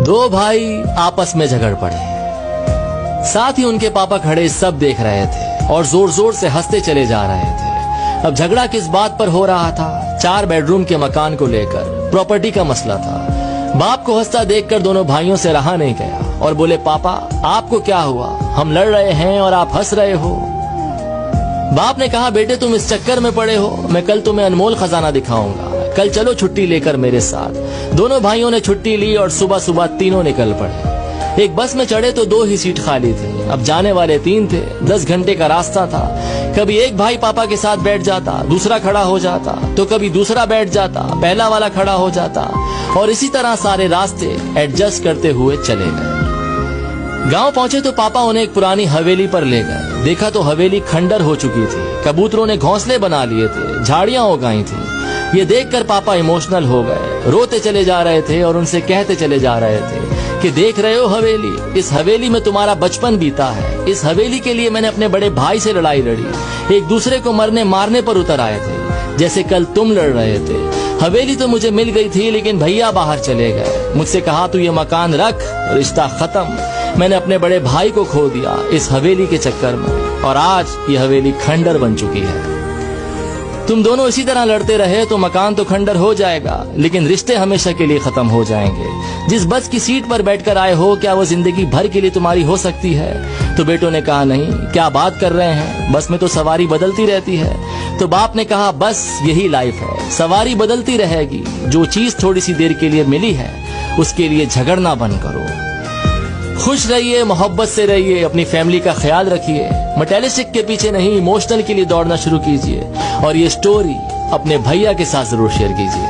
दो भाई आपस में झगड़ पड़े। साथ ही उनके पापा खड़े सब देख रहे थे और जोर जोर से हंसते चले जा रहे थे। अब झगड़ा किस बात पर हो रहा था? 4 बेडरूम के मकान को लेकर प्रॉपर्टी का मसला था। बाप को हंसता देखकर दोनों भाइयों से रहा नहीं गया और बोले, पापा आपको क्या हुआ? हम लड़ रहे हैं और आप हंस रहे हो। बाप ने कहा, बेटे तुम इस चक्कर में पड़े हो, मैं कल तुम्हें अनमोल खजाना दिखाऊंगा, कल चलो छुट्टी लेकर मेरे साथ। दोनों भाइयों ने छुट्टी ली और सुबह सुबह तीनों निकल पड़े। एक बस में चढ़े तो 2 ही सीट खाली थी। अब जाने वाले 3 थे, 10 घंटे का रास्ता था। कभी एक भाई पापा के साथ बैठ जाता, दूसरा खड़ा हो जाता, तो कभी दूसरा बैठ जाता, पहला वाला खड़ा हो जाता, और इसी तरह सारे रास्ते एडजस्ट करते हुए चले गए। गांव पहुंचे तो पापा उन्हें एक पुरानी हवेली पर ले गए। देखा तो हवेली खंडर हो चुकी थी। कबूतरों ने घोंसले बना लिए थे, झाड़ियां उगाई थी। ये देखकर पापा इमोशनल हो गए, रोते चले जा रहे थे और उनसे कहते चले जा रहे थे कि देख रहे हो हवेली, इस हवेली में तुम्हारा बचपन बीता है। इस हवेली के लिए मैंने अपने बड़े भाई से लड़ाई लड़ी, एक दूसरे को मरने मारने पर उतर आए थे, जैसे कल तुम लड़ रहे थे। हवेली तो मुझे मिल गई थी, लेकिन भैया बाहर चले गए। मुझसे कहा तू ये मकान रख, रिश्ता खत्म। मैंने अपने बड़े भाई को खो दिया इस हवेली के चक्कर में, और आज ये हवेली खंडर बन चुकी है। तुम दोनों इसी तरह लड़ते रहे तो मकान तो खंडर हो जाएगा, लेकिन रिश्ते हमेशा के लिए खत्म हो जाएंगे। जिस बस की सीट पर बैठकर आए हो, क्या वो जिंदगी भर के लिए तुम्हारी हो सकती है? तो बेटों ने कहा, नहीं, क्या बात कर रहे हैं, बस में तो सवारी बदलती रहती है। तो बाप ने कहा, बस यही लाइफ है, सवारी बदलती रहेगी। जो चीज थोड़ी सी देर के लिए मिली है, उसके लिए झगड़ना बंद करो। खुश रहिए, मोहब्बत से रहिए, अपनी फैमिली का ख्याल रखिए। मटेरियलिस्टिक के पीछे नहीं, इमोशनल के लिए दौड़ना शुरू कीजिए। और ये स्टोरी अपने भैया के साथ जरूर शेयर कीजिए।